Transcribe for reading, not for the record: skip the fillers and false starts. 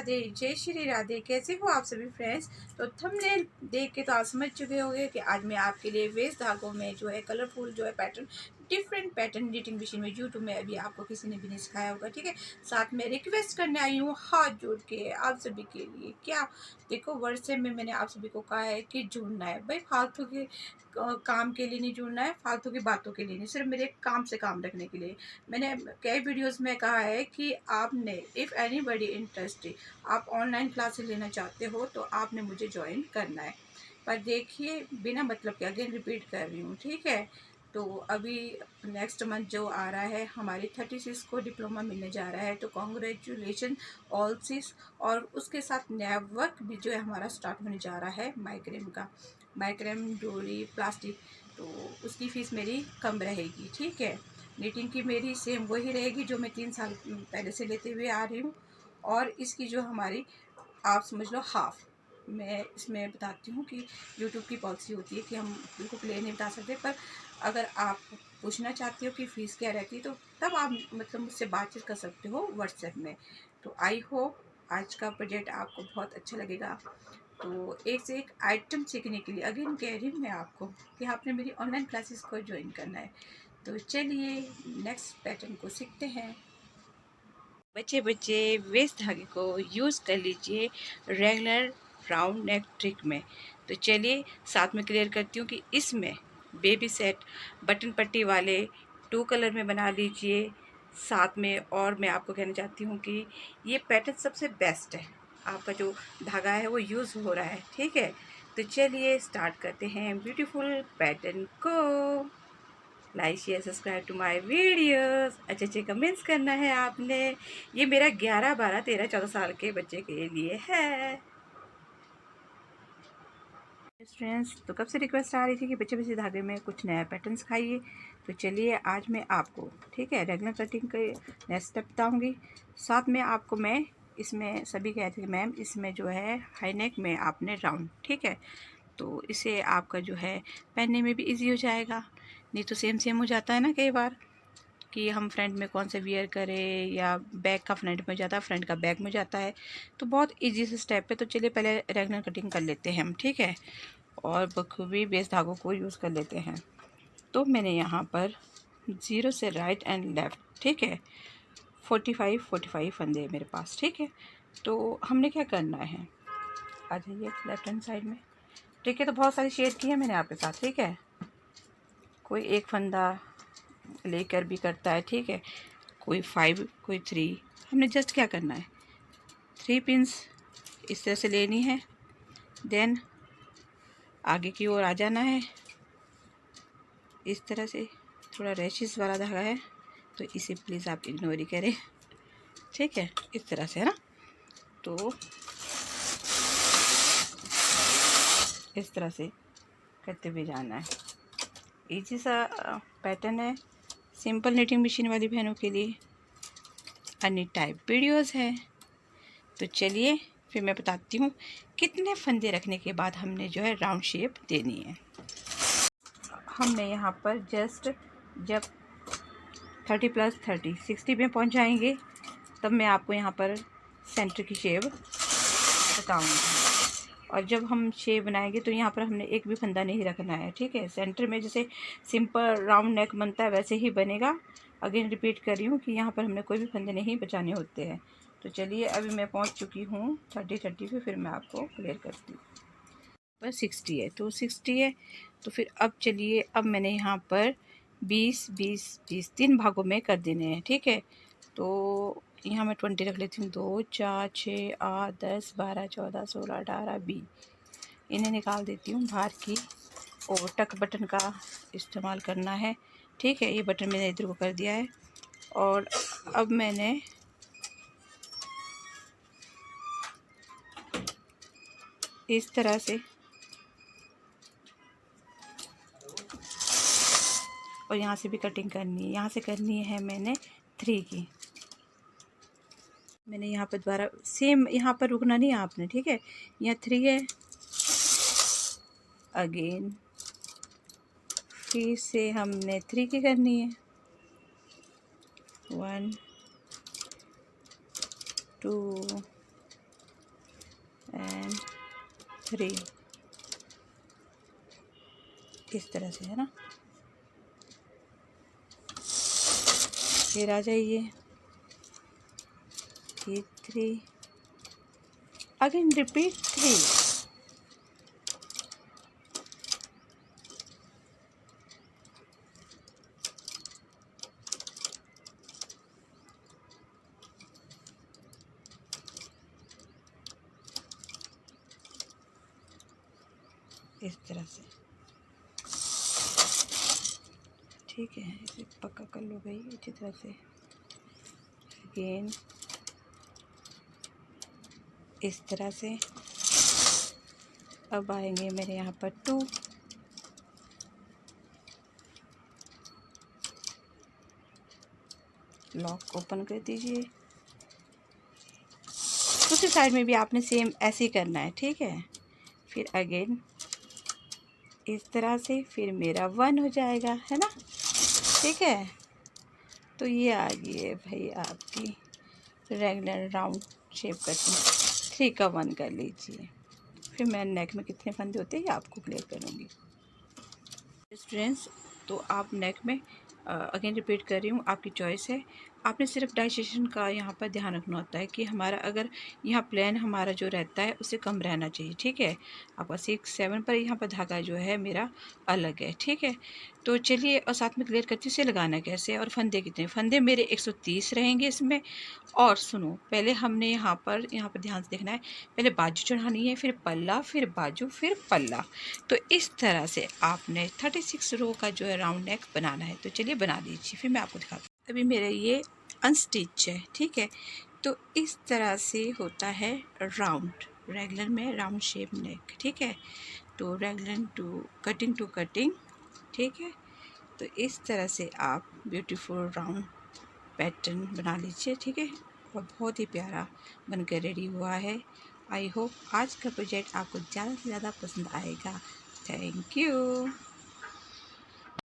राधे जय श्री राधे। कैसे हो आप सभी फ्रेंड्स। तो थंबनेल देख के तो आप समझ चुके होंगे कि आज मैं आपके लिए वेस्ट धागों में जो है कलरफुल जो है pattern, different pattern knitting machine में यूट्यूब में अभी आपको किसी ने भी नहीं सिखाया होगा। ठीक है, साथ में रिक्वेस्ट करने आई हूँ हाथ जोड़ के आप सभी के लिए। क्या देखो, व्हाट्सएप में मैंने आप सभी को कहा है कि जुड़ना है भाई, फालतू के काम के लिए नहीं जुड़ना है, फालतू की बातों के लिए नहीं, सिर्फ मेरे काम से काम रखने के लिए। मैंने कई वीडियोस में कहा है कि आपने इफ़ एनीबडी इंटरेस्टेड, आप ऑनलाइन क्लासेस लेना चाहते हो तो आपने मुझे ज्वाइन करना है। पर देखिए, बिना मतलब के अगेन रिपीट कर रही हूँ, ठीक है। तो अभी नेक्स्ट मंथ जो आ रहा है, हमारी 36 को डिप्लोमा मिलने जा रहा है, तो कॉन्ग्रेचुलेशन ऑल सिस। और उसके साथ नेटवर्क भी जो है हमारा स्टार्ट होने जा रहा है माइक्रेम का, माइक्रेम डोरी प्लास्टिक। तो उसकी फ़ीस मेरी कम रहेगी, ठीक है। नीटिंग की मेरी सेम वही रहेगी जो मैं 3 साल पहले से लेते हुए आ रही हूँ। और इसकी जो हमारी, आप समझ लो हाफ। मैं इसमें बताती हूँ कि यूट्यूब की पॉलिसी होती है कि हम बिल्कुल प्लेन नहीं बता सकते, पर अगर आप पूछना चाहते हो कि फ़ीस क्या रहती है तो तब आप मतलब मुझसे बातचीत कर सकते हो व्हाट्सएप में। तो आई होप आज का प्रोजेक्ट आपको बहुत अच्छा लगेगा। तो एक से एक आइटम सीखने के लिए अगेन कह रही हूँ मैं आपको कि आपने मेरी ऑनलाइन क्लासेस को ज्वाइन करना है। तो चलिए नेक्स्ट पैटर्न को सीखते हैं। बच्चे बच्चे वेस्ट धागे को यूज़ कर लीजिए रेगुलर राउंड नेक ट्रिक में। तो चलिए साथ में क्लियर करती हूँ कि इसमें बेबी सेट बटन पट्टी वाले 2 कलर में बना लीजिए। साथ में और मैं आपको कहना चाहती हूँ कि ये पैटर्न सबसे बेस्ट है, आपका जो धागा है वो यूज़ हो रहा है, ठीक है। तो चलिए स्टार्ट करते हैं ब्यूटीफुल पैटर्न को। Like share subscribe to my videos. अच्छे अच्छे कमेंट्स करना है आपने। ये मेरा 11 12 13 14 साल के बच्चे के लिए है। फ्रेंड्स, तो कब से रिक्वेस्ट आ रही थी कि बच्चे बच्चे धागे में कुछ नया पैटर्न सिखाइए। तो चलिए आज मैं आपको, ठीक है, रेगुलर कटिंग के नेक्स्ट स्टेप बताऊँगी। साथ में आपको मैं इसमें सभी कहते हैं मैम इसमें जो है हाई नेक में आपने राउंड, ठीक है, तो इसे आपका जो है पहनने में भी इजी हो जाएगा। नहीं तो सेम सेम हो जाता है ना कई बार कि हम फ्रंट में कौन सा वियर करें, या बैक का फ्रंट में जाता है, फ्रंट का बैक में जाता है। तो बहुत इजी से स्टेप है। तो चलिए पहले रेगुलर कटिंग कर लेते हैं हम, ठीक है, और बखूबी बेस धागों को यूज़ कर लेते हैं। तो मैंने यहाँ पर 0 से राइट एंड लेफ़्ट, ठीक है, 45 फंदे मेरे पास, ठीक है। तो हमने क्या करना है, आ जाइए लेफ्ट हैंड साइड में, ठीक है। तो बहुत सारी शेड की है मैंने आपके साथ, ठीक है। कोई एक फंदा लेकर भी करता है, ठीक है, कोई 5 कोई 3। हमने जस्ट क्या करना है, 3 पिंस इस तरह से लेनी है, देन आगे की ओर आ जाना है इस तरह से। थोड़ा रैशेस वाला धागा है तो इसे प्लीज़ आप इग्नोर ही करें, ठीक है, इस तरह से, है ना। तो इस तरह से करते हुए जाना है। इजी सा पैटर्न है, सिंपल निटिंग मशीन वाली बहनों के लिए। अन्य टाइप वीडियोस है। तो चलिए फिर मैं बताती हूँ कितने फंदे रखने के बाद हमने जो है राउंड शेप देनी है। हमने यहाँ पर जस्ट जब 30 + 30 60 में पहुँच जाएंगे तब मैं आपको यहाँ पर सेंटर की शेप बताऊँगी। और जब हम शेप बनाएंगे तो यहाँ पर हमने एक भी फंदा नहीं रखना है, ठीक है। सेंटर में जैसे सिंपल राउंड नेक बनता है वैसे ही बनेगा। अगेन रिपीट कर रही हूँ कि यहाँ पर हमने कोई भी फंदे नहीं बचाने होते हैं। तो चलिए अभी मैं पहुँच चुकी हूँ 30 पे, फिर मैं आपको क्लियर करती हूँ। पर 60 है तो 60 है। तो फिर अब चलिए, अब मैंने यहाँ पर 20 20 20 3 भागों में कर देने हैं, ठीक है। तो यहाँ मैं 20 रख लेती हूँ, 2 4 6 8 10 12 14 16 18 20। इन्हें निकाल देती हूँ बाहर की। और टक बटन का इस्तेमाल करना है, ठीक है। ये बटन मैंने इधर को कर दिया है। और अब मैंने इस तरह से, और यहाँ से भी कटिंग करनी है, यहाँ से करनी है मैंने 3 की। मैंने यहाँ पर दोबारा सेम, यहाँ पर रुकना नहीं आपने, ठीक है। यहाँ 3 है, अगेन फिर से हमने 3 की करनी है, 1 2 3, इस तरह से, है ना। फिर आ जाइए, ये 3, अगेन रिपीट 3, इस तरह से, ठीक है। इसे पक्का कर लो भाई अच्छी तरह से। अगेन इस तरह से। अब आएंगे मेरे यहाँ पर 2, लॉक ओपन कर दीजिए। दूसरी साइड में भी आपने सेम ऐसे ही करना है, ठीक है। फिर अगेन इस तरह से, फिर मेरा 1 हो जाएगा, है ना, ठीक है। तो ये आ गई है भाई आपकी रेगुलर राउंड शेप कटिंग। 3 का 1 कर लीजिए। फिर मैं नेक में कितने फंदे होते हैं ये आपको क्लियर करूँगी स्टूडेंट्स। तो आप नेक में अगेन रिपीट कर रही हूँ, आपकी चॉइस है। आपने सिर्फ डाइजेशन का यहाँ पर ध्यान रखना होता है कि हमारा अगर यहाँ प्लान हमारा जो रहता है उससे कम रहना चाहिए, ठीक है। आपका 6, 7 पर यहाँ पर धागा जो है मेरा अलग है, ठीक है। तो चलिए और साथ में क्लियर करती हूँ इसे लगाना कैसे और फंदे कितने। फंदे मेरे 130 रहेंगे इसमें। और सुनो, पहले हमने यहाँ पर ध्यान से देखना है। पहले बाजू चढ़ानी है, फिर पल्ला, फिर बाजू, फिर पल्ला। तो इस तरह से आपने 36 रो का जो है राउंड नेक बनाना है। तो चलिए बना दीजिए, फिर मैं आपको दिखाती हूँ। अभी मेरा ये अनस्टिच है, ठीक है। तो इस तरह से होता है राउंड, रेगुलर में राउंड शेप नेक, ठीक है। तो रेगुलर टू कटिंग, ठीक है। तो इस तरह से आप ब्यूटीफुल राउंड पैटर्न बना लीजिए, ठीक है। और बहुत ही प्यारा बनकर रेडी हुआ है। आई होप आज का प्रोजेक्ट आपको ज़्यादा से ज़्यादा पसंद आएगा। Thank you.